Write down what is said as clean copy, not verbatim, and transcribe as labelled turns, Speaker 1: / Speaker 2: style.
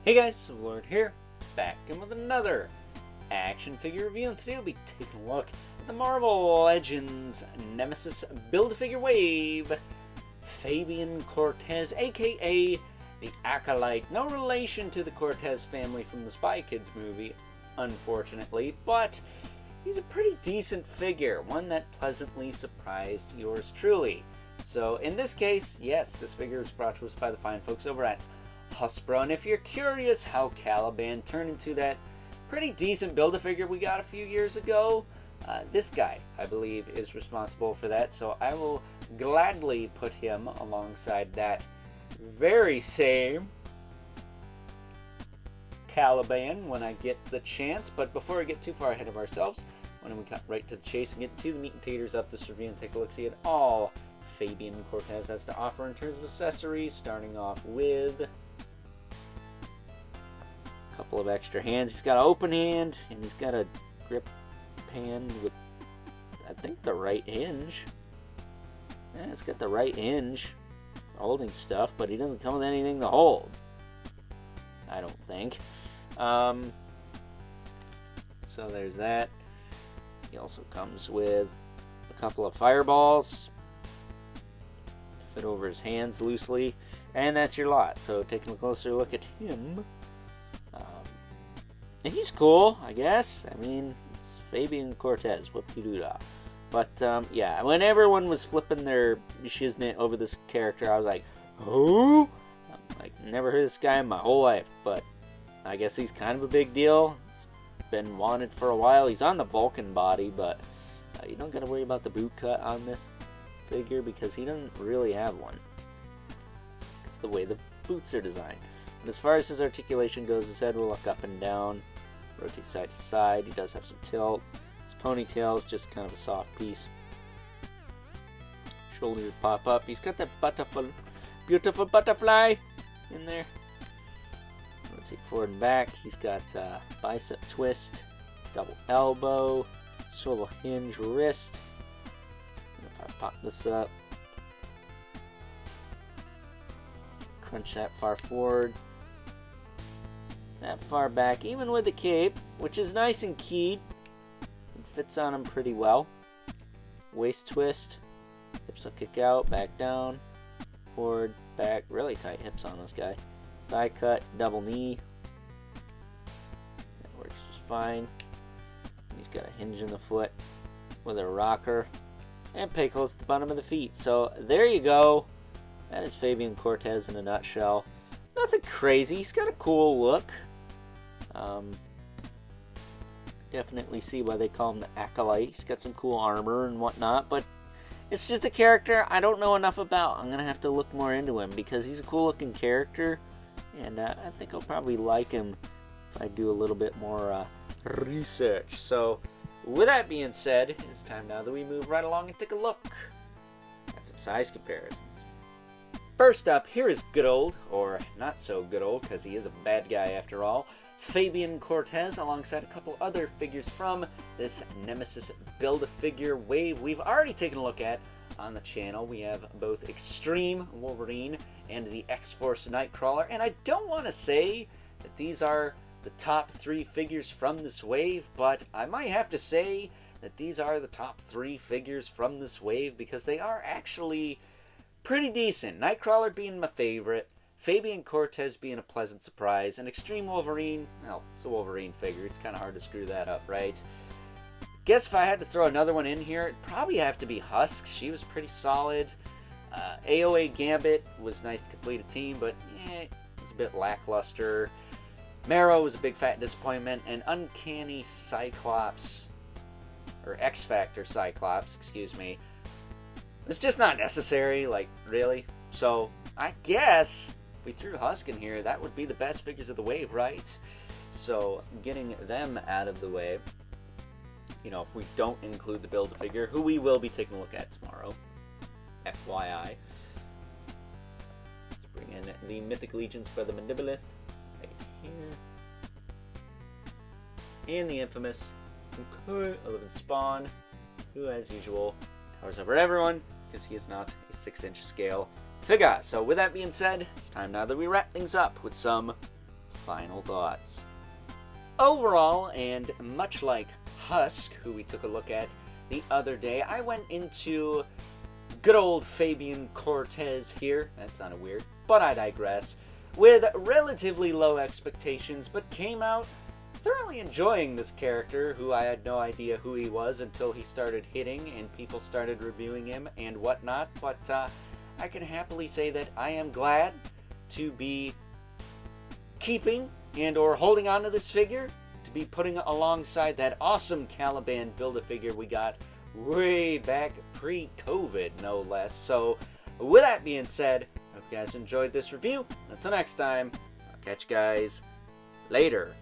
Speaker 1: Hey guys, Lord here, back in with another action figure review, and today we'll be taking a look at the Marvel Legends Nemesis Build-A-Figure Wave, Phabian Cortez, aka the Acolyte. No relation to the Cortez family from the Spy Kids movie, unfortunately, but he's a pretty decent figure, one that pleasantly surprised yours truly. So in this case, yes, this figure is brought to us by the fine folks over at Hasbro, and if you're curious how Caliban turned into that pretty decent Build-A-Figure we got a few years ago, this guy, I believe, is responsible for that, so I will gladly put him alongside that very same Caliban when I get the chance. But before we get too far ahead of ourselves, why don't we cut right to the chase and get to the meat and taters of this review and take a look-see at all Phabian Cortez has to offer in terms of accessories, starting off with a couple of extra hands. He's got an open hand, and he's got a grip hand with, I think, the right hinge. Yeah, it's got the right hinge for holding stuff, but he doesn't come with anything to hold, I don't think. So there's that. He also comes with a couple of fireballs, fit over his hands loosely, and that's your lot. So taking a closer look at him, and he's cool, I guess. I mean, it's Phabian Cortez, whoop-de-doo-dah. But yeah, when everyone was flipping their shiznit over this character, I was like, who? I'm like, never heard of this guy in my whole life, but I guess he's kind of a big deal. He's been wanted for a while. He's on the Vulcan body, but you don't got to worry about the boot cut on this figure because he doesn't really have one. It's the way the boots are designed. And as far as his articulation goes, his head will look up and down, rotate side to side. He does have some tilt. His ponytail is just kind of a soft piece. Shoulders pop up. He's got that beautiful butterfly in there. Rotate forward and back. He's got bicep twist, double elbow, swivel hinge wrist. If I pop this up, crunch that far forward, that far back, even with the cape, which is nice and keyed. It fits on him pretty well. Waist twist, hips will kick out, back down, forward, back, really tight hips on this guy. Thigh cut, double knee. That works just fine. He's got a hinge in the foot with a rocker and peg holes at the bottom of the feet. So there you go. That is Phabian Cortez in a nutshell. Nothing crazy. He's got a cool look. Definitely see why they call him the Acolyte. He's got some cool armor and whatnot, but it's just a character I don't know enough about. I'm going to have to look more into him because he's a cool looking character, and I think I'll probably like him if I do a little bit more research. So with that being said, it's time now that we move right along and take a look at some size comparisons. First up, here is good old, or not so good old because he is a bad guy after all, Phabian Cortez, alongside a couple other figures from this Nemesis Build-A-Figure wave we've already taken a look at on the channel. We have both Extreme Wolverine and the X-Force Nightcrawler, and I don't want to say that these are the top 3 figures from this wave, but I might have to say that these are the top 3 figures from this wave because they are actually pretty decent. Nightcrawler being my favorite, Phabian Cortez being a pleasant surprise, and Extreme Wolverine, well, it's a Wolverine figure. It's kind of hard to screw that up, right? Guess if I had to throw another one in here, it'd probably have to be Husk. She was pretty solid. AOA Gambit was nice to complete a team, but it was a bit lackluster. Marrow was a big fat disappointment, and Uncanny Cyclops, or X-Factor Cyclops, excuse me, it's just not necessary, like, really. So I guess if we threw Husk in here, that would be the best figures of the wave, right? So getting them out of the way, you know, if we don't include the Build-A-Figure, who we will be taking a look at tomorrow, FYI. Let's bring in the Mythic Legions for the Mandibolith right here, and the infamous 11 Spawn, who, as usual, towers over everyone because he is not a 6-inch scale figure. So with that being said, it's time now that we wrap things up with some final thoughts. Overall, and much like Husk, who we took a look at the other day, I went into good old Phabian Cortez here. That sounded weird, but I digress. With relatively low expectations, but came out thoroughly enjoying this character, who I had no idea who he was until he started hitting and people started reviewing him and whatnot. But I can happily say that I am glad to be keeping and or holding on to this figure, to be putting alongside that awesome Caliban Build-A-Figure we got way back pre-COVID, no less. So with that being said, hope you guys enjoyed this review. Until next time, I'll catch you guys later.